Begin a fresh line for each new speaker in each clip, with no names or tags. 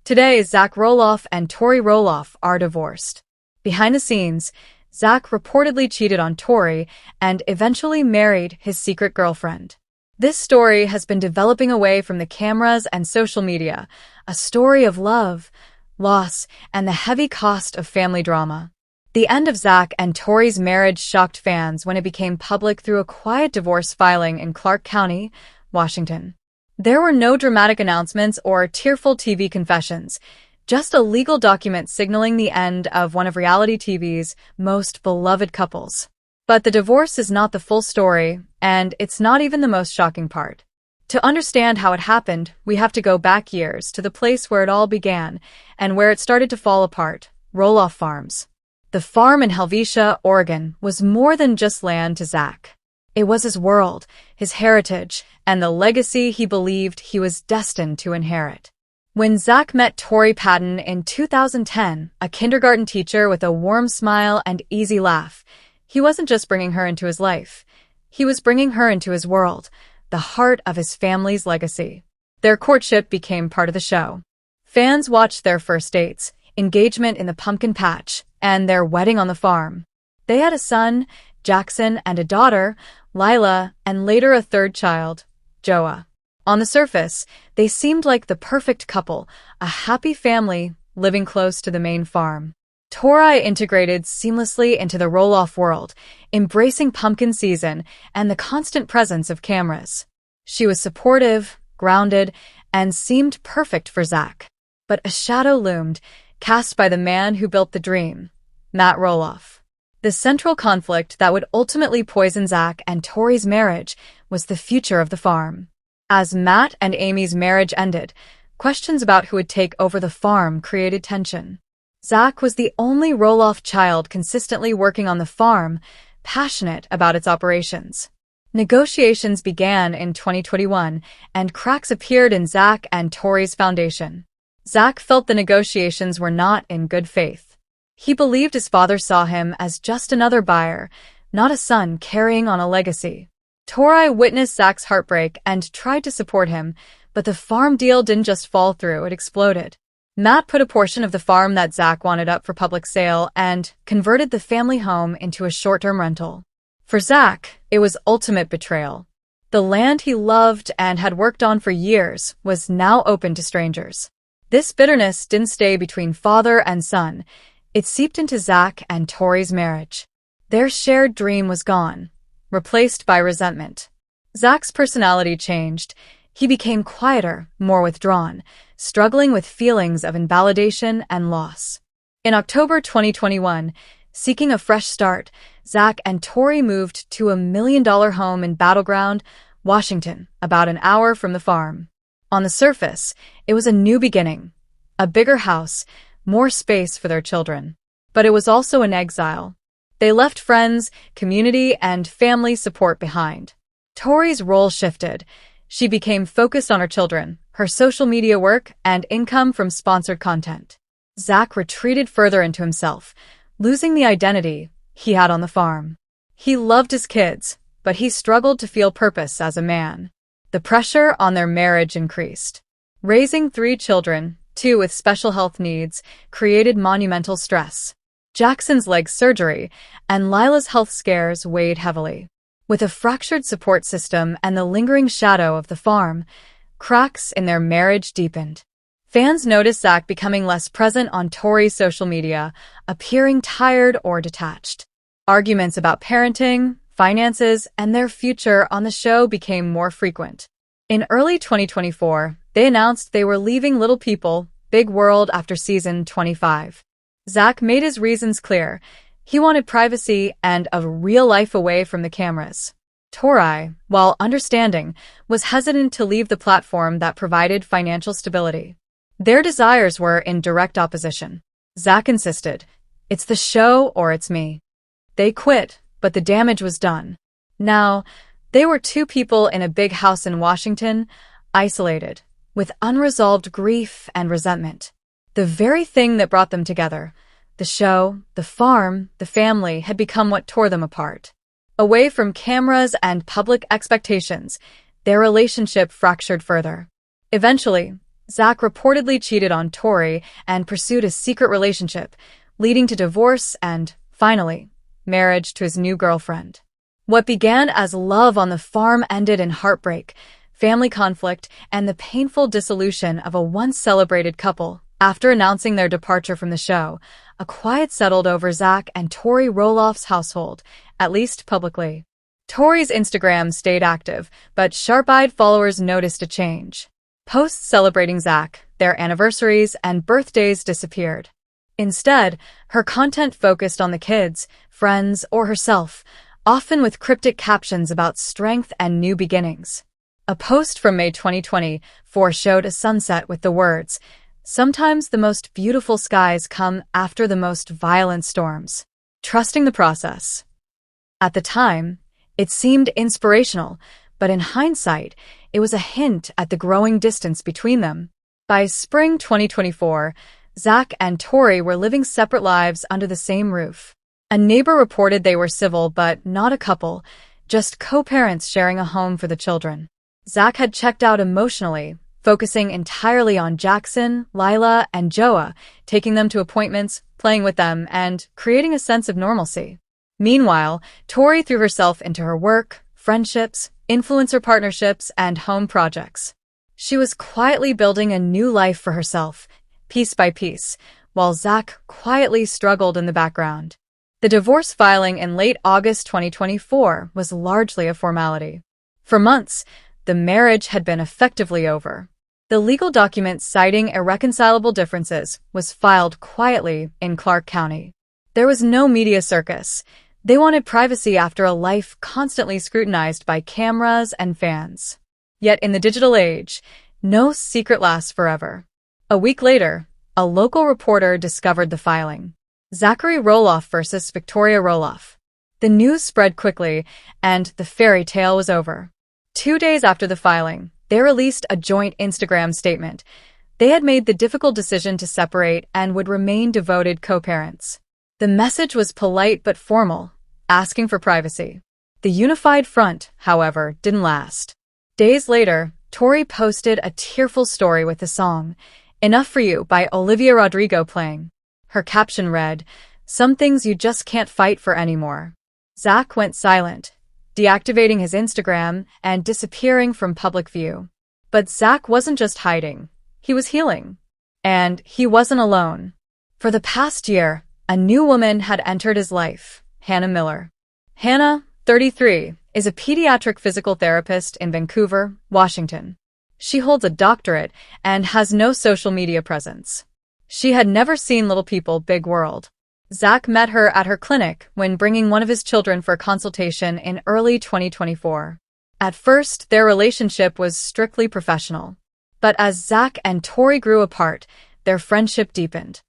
Today, Zach Roloff and Tori Roloff are divorced. Behind the scenes, Zach reportedly cheated on Tori and eventually married his secret girlfriend. This story has been developing away from the cameras and social media, a story of love, loss, and the heavy cost of family drama. The end of Zach and Tori's marriage shocked fans when it became public through a quiet divorce filing in Clark County, Washington. There were no dramatic announcements or tearful TV confessions, just a legal document signaling the end of one of reality TV's most beloved couples. But the divorce is not the full story, and it's not even the most shocking part. To understand how it happened, we have to go back years to the place where it all began and where it started to fall apart, Roloff Farms. The farm in Helvetia, Oregon, was more than just land to Zach. It was his world, his heritage, and the legacy he believed he was destined to inherit. When Zach met Tori Patton in 2010, a kindergarten teacher with a warm smile and easy laugh, he wasn't just bringing her into his life. He was bringing her into his world, the heart of his family's legacy. Their courtship became part of the show. Fans watched their first dates, engagement in the pumpkin patch, and their wedding on the farm. They had a son, Jackson, and a daughter, Lila, and later a third child, Joa. On the surface, they seemed like the perfect couple, a happy family living close to the main farm. Tori integrated seamlessly into the Roloff world, embracing pumpkin season and the constant presence of cameras. She was supportive, grounded, and seemed perfect for Zach. But a shadow loomed, cast by the man who built the dream, Matt Roloff. The central conflict that would ultimately poison Zach and Tori's marriage was the future of the farm. As Matt and Amy's marriage ended, questions about who would take over the farm created tension. Zach was the only Roloff child consistently working on the farm, passionate about its operations. Negotiations began in 2021, and cracks appeared in Zach and Tori's foundation. Zach felt the negotiations were not in good faith. He believed his father saw him as just another buyer, not a son carrying on a legacy. Tori witnessed Zach's heartbreak and tried to support him, but the farm deal didn't just fall through, it exploded. Matt put a portion of the farm that Zach wanted up for public sale and converted the family home into a short-term rental. For Zach, it was ultimate betrayal. The land he loved and had worked on for years was now open to strangers. This bitterness didn't stay between father and son. It seeped into Zach and Tori's marriage. Their shared dream was gone, replaced by resentment. Zach's personality changed. He became quieter, more withdrawn, struggling with feelings of invalidation and loss. In October 2021, seeking a fresh start, Zach and Tori moved to a $1 million home in Battleground, Washington, about an hour from the farm. On the surface, it was a new beginning, a bigger house, more space for their children. But it was also an exile. They left friends, community, and family support behind. Tori's role shifted. She became focused on her children, her social media work, and income from sponsored content. Zach retreated further into himself, losing the identity he had on the farm. He loved his kids, but he struggled to feel purpose as a man. The pressure on their marriage increased. Raising 3 children, 2 with special health needs, created monumental stress. Jackson's leg surgery and Lila's health scares weighed heavily. With a fractured support system and the lingering shadow of the farm, cracks in their marriage deepened. Fans noticed Zach becoming less present on Tori's social media, appearing tired or detached. Arguments about parenting, finances, and their future on the show became more frequent. In early 2024, they announced they were leaving Little People, Big World after season 25. Zach made his reasons clear. He wanted privacy and a real life away from the cameras. Tori, while understanding, was hesitant to leave the platform that provided financial stability. Their desires were in direct opposition. Zach insisted, "It's the show or it's me." They quit, but the damage was done. Now, they were 2 people in a big house in Washington, isolated, with unresolved grief and resentment. The very thing that brought them together, the show, the farm, the family, had become what tore them apart. Away from cameras and public expectations, their relationship fractured further. Eventually, Zach reportedly cheated on Tori and pursued a secret relationship, leading to divorce and, finally, marriage to his new girlfriend. What began as love on the farm ended in heartbreak, family conflict, and the painful dissolution of a once-celebrated couple. After announcing their departure from the show, a quiet settled over Zach and Tori Roloff's household, at least publicly. Tori's Instagram stayed active, but sharp-eyed followers noticed a change. Posts celebrating Zach, their anniversaries, and birthdays disappeared. Instead, her content focused on the kids, friends, or herself, often with cryptic captions about strength and new beginnings. A post from May 2020 foreshowed a sunset with the words, "Sometimes the most beautiful skies come after the most violent storms." Trusting the process. At the time, it seemed inspirational, but in hindsight, it was a hint at the growing distance between them. By spring 2024, Zach and Tori were living separate lives under the same roof. A neighbor reported they were civil but not a couple, just co-parents sharing a home for the children. Zach had checked out emotionally, focusing entirely on Jackson, Lila, and Joa, taking them to appointments, playing with them, and creating a sense of normalcy. Meanwhile, Tori threw herself into her work, friendships, influencer partnerships, and home projects. She was quietly building a new life for herself, piece by piece, while Zach quietly struggled in the background. The divorce filing in late August 2024 was largely a formality. For months, the marriage had been effectively over. The legal document citing irreconcilable differences was filed quietly in Clark County. There was no media circus. They wanted privacy after a life constantly scrutinized by cameras and fans. Yet in the digital age, no secret lasts forever. A week later, a local reporter discovered the filing. Zachary Roloff versus Victoria Roloff. The news spread quickly, and the fairy tale was over. 2 days after the filing, they released a joint Instagram statement. They had made the difficult decision to separate and would remain devoted co-parents. The message was polite but formal, asking for privacy. The unified front, however, didn't last. Days later, Tori posted a tearful story with the song, "Enough for You" by Olivia Rodrigo playing. Her caption read, "Some things you just can't fight for anymore." Zach went silent, deactivating his Instagram and disappearing from public view. But Zach wasn't just hiding. He was healing. And he wasn't alone. For the past year, a new woman had entered his life, Hannah Miller. Hannah, 33, is a pediatric physical therapist in Vancouver, Washington. She holds a doctorate and has no social media presence. She had never seen Little People, Big World. Zach met her at her clinic when bringing one of his children for a consultation in early 2024. At first, their relationship was strictly professional. But as Zach and Tori grew apart, their friendship deepened.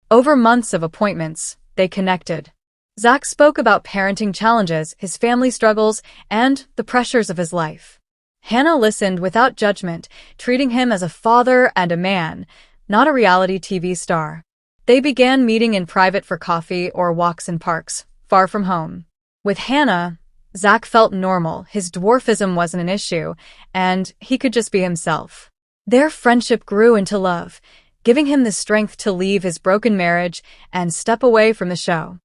Over months of appointments, they connected. Zach spoke about parenting challenges, his family struggles, and the pressures of his life. Hannah listened without judgment, treating him as a father and a man, not a reality TV star. They began meeting in private for coffee or walks in parks, far from home. With Hannah, Zach felt normal, his dwarfism wasn't an issue, and he could just be himself. Their friendship grew into love, giving him the strength to leave his broken marriage and step away from the show.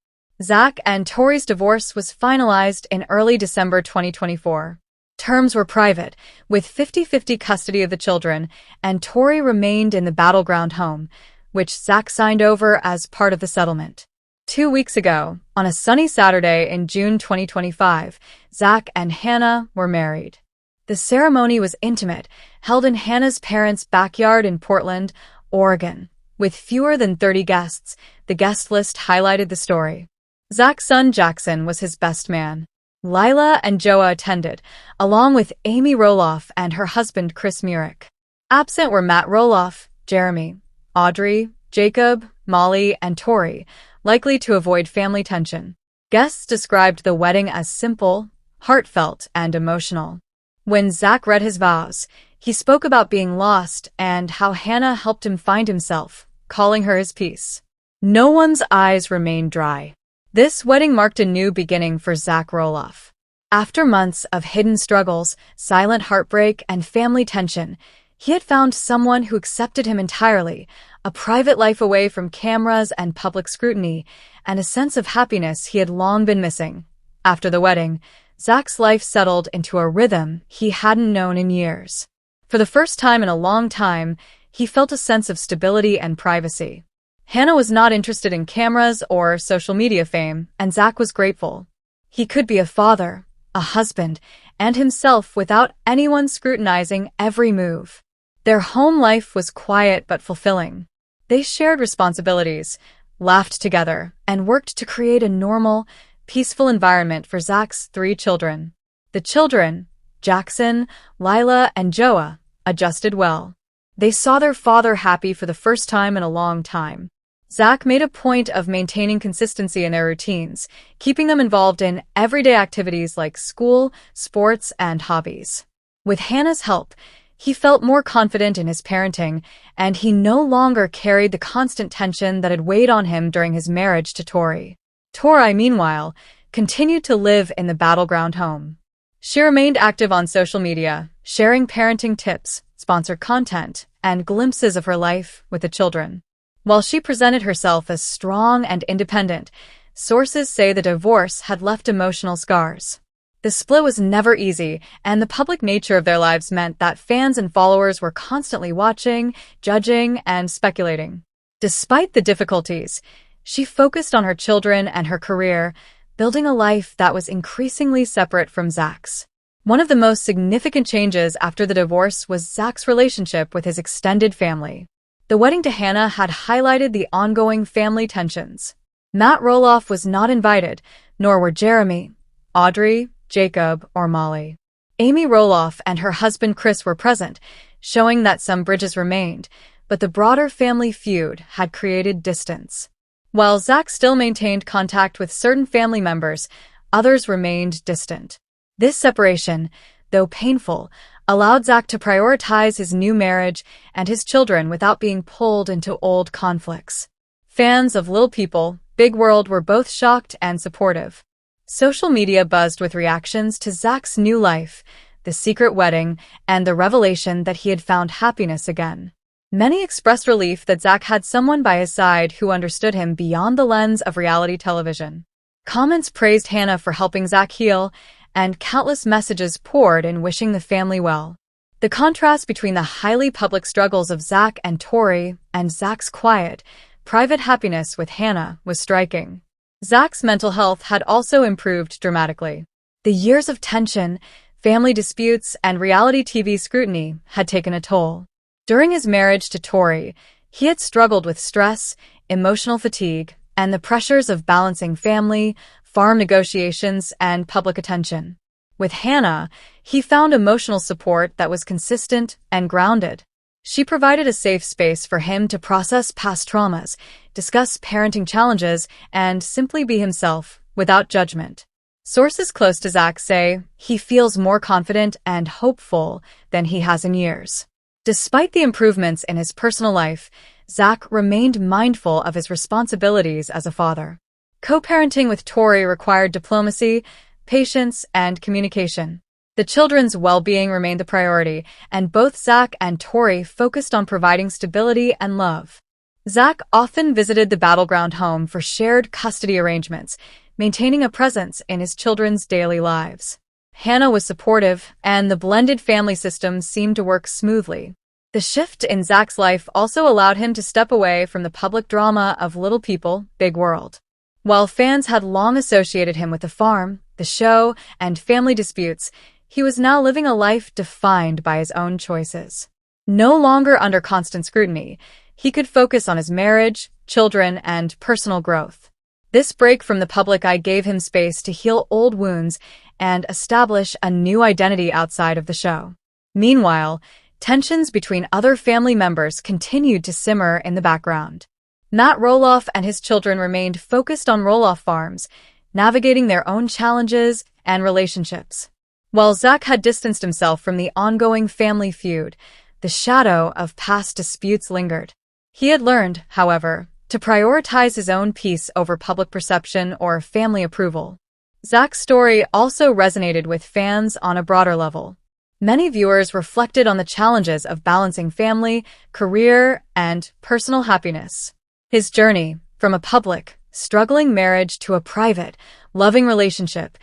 Zach and Tori's divorce was finalized in early December 2024. Terms were private, with 50-50 custody of the children, and Tori remained in the battleground home, which Zach signed over as part of the settlement. 2 weeks ago, on a sunny Saturday in June 2025, Zach and Hannah were married. The ceremony was intimate, held in Hannah's parents' backyard in Portland, Oregon. With fewer than 30 guests, the guest list highlighted the story. Zach's son Jackson was his best man. Lila and Joa attended, along with Amy Roloff and her husband Chris Murick. Absent were Matt Roloff, Jeremy, Audrey, Jacob, Molly, and Tori, likely to avoid family tension. Guests described the wedding as simple, heartfelt, and emotional. When Zach read his vows, he spoke about being lost and how Hannah helped him find himself, calling her his peace. No one's eyes remained dry. This wedding marked a new beginning for Zach Roloff. After months of hidden struggles, silent heartbreak, and family tension, He had found someone who accepted him entirely, a private life away from cameras and public scrutiny, and a sense of happiness he had long been missing. After the wedding, Zach's life settled into a rhythm he hadn't known in years. For the first time in a long time, he felt a sense of stability and privacy. Hannah was not interested in cameras or social media fame, and Zach was grateful. He could be a father, a husband, and himself without anyone scrutinizing every move. Their home life was quiet but fulfilling. They shared responsibilities, laughed together, and worked to create a normal, peaceful environment for Zach's 3 children. The children, Jackson, Lila, and Joa, adjusted well. They saw their father happy for the first time in a long time. Zach made a point of maintaining consistency in their routines, keeping them involved in everyday activities like school, sports, and hobbies. With Hannah's help, he felt more confident in his parenting, and he no longer carried the constant tension that had weighed on him during his marriage to Tori. Tori, meanwhile, continued to live in the battleground home. She remained active on social media, sharing parenting tips, sponsored content, and glimpses of her life with the children. While she presented herself as strong and independent, sources say the divorce had left emotional scars. The split was never easy, and the public nature of their lives meant that fans and followers were constantly watching, judging, and speculating. Despite the difficulties, she focused on her children and her career, building a life that was increasingly separate from Zach's. One of the most significant changes after the divorce was Zach's relationship with his extended family. The wedding to Hannah had highlighted the ongoing family tensions. Matt Roloff was not invited, nor were Jeremy, Audrey, Jacob, or Molly. Amy Roloff and her husband Chris were present, showing that some bridges remained, but the broader family feud had created distance. While Zach still maintained contact with certain family members, others remained distant. This separation, though painful, allowed Zach to prioritize his new marriage and his children without being pulled into old conflicts. Fans of Little People, Big World were both shocked and supportive. Social media buzzed with reactions to Zach's new life, the secret wedding, and the revelation that he had found happiness again. Many expressed relief that Zach had someone by his side who understood him beyond the lens of reality television. Comments praised Hannah for helping Zach heal, and countless messages poured in wishing the family well. The contrast between the highly public struggles of Zach and Tori and Zach's quiet, private happiness with Hannah was striking. Zach's mental health had also improved dramatically. The years of tension, family disputes, and reality TV scrutiny had taken a toll. During his marriage to Tori, he had struggled with stress, emotional fatigue, and the pressures of balancing family, farm negotiations, and public attention. With Hannah, he found emotional support that was consistent and grounded. She provided a safe space for him to process past traumas, discuss parenting challenges, and simply be himself, without judgment. Sources close to Zach say he feels more confident and hopeful than he has in years. Despite the improvements in his personal life, Zach remained mindful of his responsibilities as a father. Co-parenting with Tori required diplomacy, patience, and communication. The children's well-being remained the priority, and both Zach and Tori focused on providing stability and love. Zach often visited the battleground home for shared custody arrangements, maintaining a presence in his children's daily lives. Hannah was supportive, and the blended family system seemed to work smoothly. The shift in Zach's life also allowed him to step away from the public drama of Little People, Big World. While fans had long associated him with the farm, the show, and family disputes, he was now living a life defined by his own choices. No longer under constant scrutiny, he could focus on his marriage, children, and personal growth. This break from the public eye gave him space to heal old wounds and establish a new identity outside of the show. Meanwhile, tensions between other family members continued to simmer in the background. Matt Roloff and his children remained focused on Roloff farms, navigating their own challenges and relationships. While Zach had distanced himself from the ongoing family feud, the shadow of past disputes lingered. He had learned, however, to prioritize his own peace over public perception or family approval. Zach's story also resonated with fans on a broader level. Many viewers reflected on the challenges of balancing family, career, and personal happiness. His journey, from a public, struggling marriage to a private, loving relationship,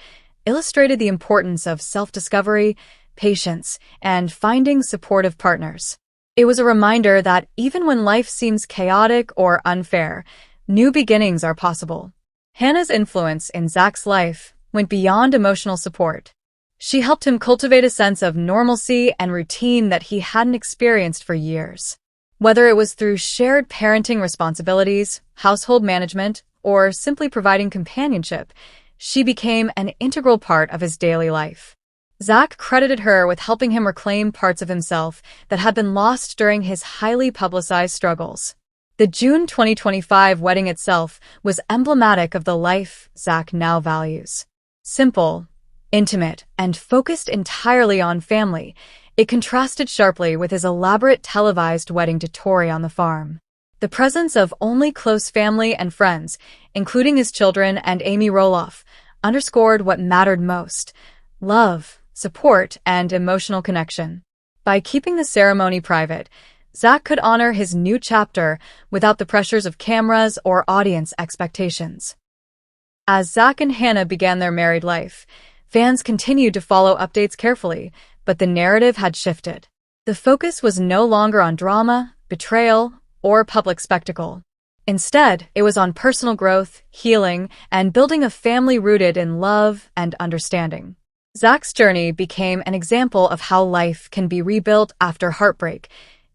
illustrated the importance of self-discovery, patience, and finding supportive partners. It was a reminder that even when life seems chaotic or unfair, new beginnings are possible. Hannah's influence in Zach's life went beyond emotional support. She helped him cultivate a sense of normalcy and routine that he hadn't experienced for years. Whether it was through shared parenting responsibilities, household management, or simply providing companionship, she became an integral part of his daily life. Zach credited her with helping him reclaim parts of himself that had been lost during his highly publicized struggles. The June 2025 wedding itself was emblematic of the life Zach now values. Simple, intimate, and focused entirely on family, it contrasted sharply with his elaborate televised wedding to Tori on the farm. The presence of only close family and friends, including his children and Amy Roloff, underscored what mattered most: love, support, and emotional connection. By keeping the ceremony private, Zach could honor his new chapter without the pressures of cameras or audience expectations. As Zach and Hannah began their married life, fans continued to follow updates carefully, but the narrative had shifted. The focus was no longer on drama, betrayal, or public spectacle. Instead, it was on personal growth, healing, and building a family rooted in love and understanding. Zach's journey became an example of how life can be rebuilt after heartbreak,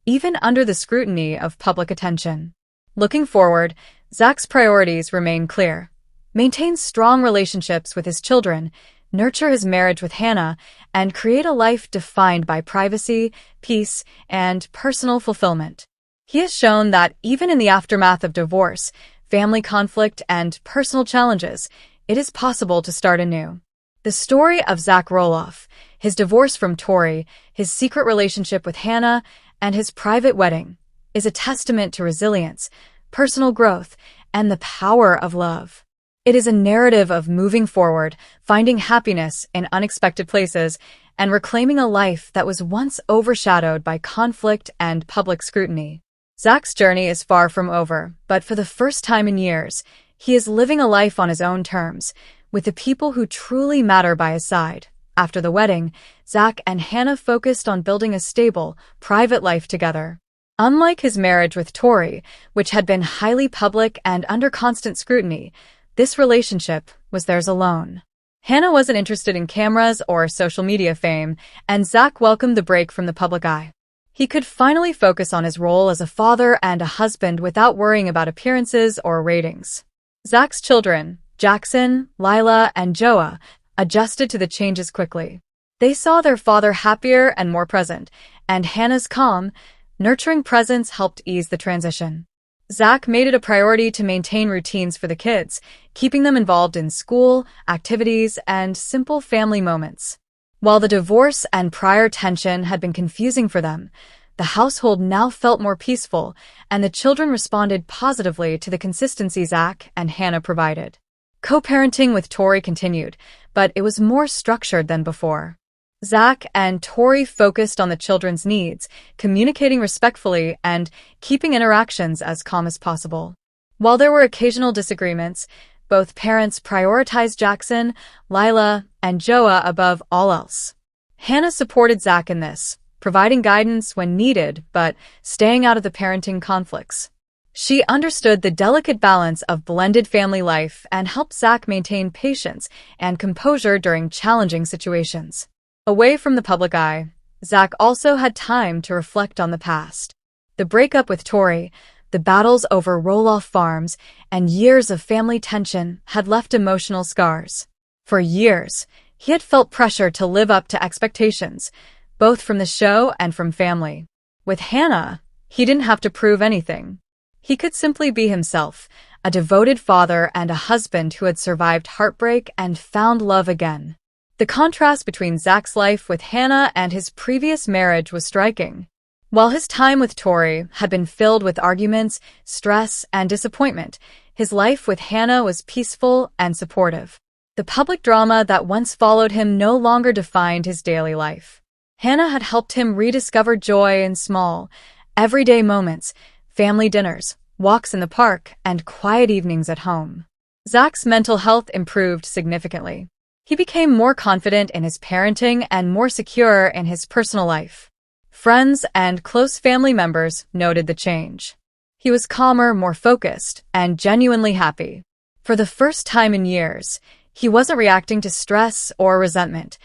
even under the scrutiny of public attention. Looking forward, Zach's priorities remain clear: maintain strong relationships with his children, nurture his marriage with Hannah, and create a life defined by privacy, peace, and personal fulfillment. He has shown that even in the aftermath of divorce, family conflict, and personal challenges, it is possible to start anew. The story of Zach Roloff, his divorce from Tori, his secret relationship with Hannah, and his private wedding, is a testament to resilience, personal growth, and the power of love. It is a narrative of moving forward, finding happiness in unexpected places, and reclaiming a life that was once overshadowed by conflict and public scrutiny. Zach's journey is far from over, but for the first time in years, he is living a life on his own terms, with the people who truly matter by his side. After the wedding, Zach and Hannah focused on building a stable, private life together. Unlike his marriage with Tori, which had been highly public and under constant scrutiny, this relationship was theirs alone. Hannah wasn't interested in cameras or social media fame, and Zach welcomed the break from the public eye. He could finally focus on his role as a father and a husband without worrying about appearances or ratings. Zach's children, Jackson, Lila, and Joa, adjusted to the changes quickly. They saw their father happier and more present, and Hannah's calm, nurturing presence helped ease the transition. Zach made it a priority to maintain routines for the kids, keeping them involved in school, activities, and simple family moments. While the divorce and prior tension had been confusing for them, the household now felt more peaceful, and the children responded positively to the consistency Zach and Hannah provided. Co-parenting with Tori continued, but it was more structured than before. Zach and Tori focused on the children's needs, communicating respectfully and keeping interactions as calm as possible. While there were occasional disagreements, both parents prioritized Jackson, Lila, and Joa above all else. Hannah supported Zach in this, providing guidance when needed but staying out of the parenting conflicts. She understood the delicate balance of blended family life and helped Zach maintain patience and composure during challenging situations. Away from the public eye, Zach also had time to reflect on the past. The breakup with Tori, the battles over Roloff farms, and years of family tension had left emotional scars. For years, he had felt pressure to live up to expectations, both from the show and from family. With Hannah, he didn't have to prove anything. He could simply be himself, a devoted father and a husband who had survived heartbreak and found love again. The contrast between Zach's life with Hannah and his previous marriage was striking. While his time with Tori had been filled with arguments, stress, and disappointment, his life with Hannah was peaceful and supportive. The public drama that once followed him no longer defined his daily life. Hannah had helped him rediscover joy in small, everyday moments, family dinners, walks in the park, and quiet evenings at home. Zach's mental health improved significantly. He became more confident in his parenting and more secure in his personal life. Friends and close family members noted the change. He was calmer, more focused, and genuinely happy. For the first time in years, he wasn't reacting to stress or resentment.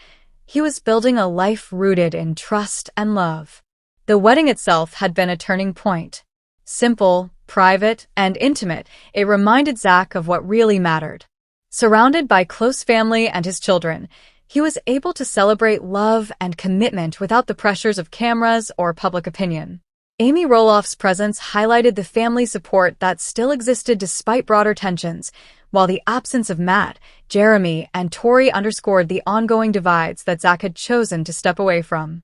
He was building a life rooted in trust and love. The wedding itself had been a turning point. Simple, private, and intimate, it reminded Zach of what really mattered. Surrounded by close family and his children, he was able to celebrate love and commitment without the pressures of cameras or public opinion. Amy Roloff's presence highlighted the family support that still existed despite broader tensions, while the absence of Matt, Jeremy, and Tori underscored the ongoing divides that Zach had chosen to step away from.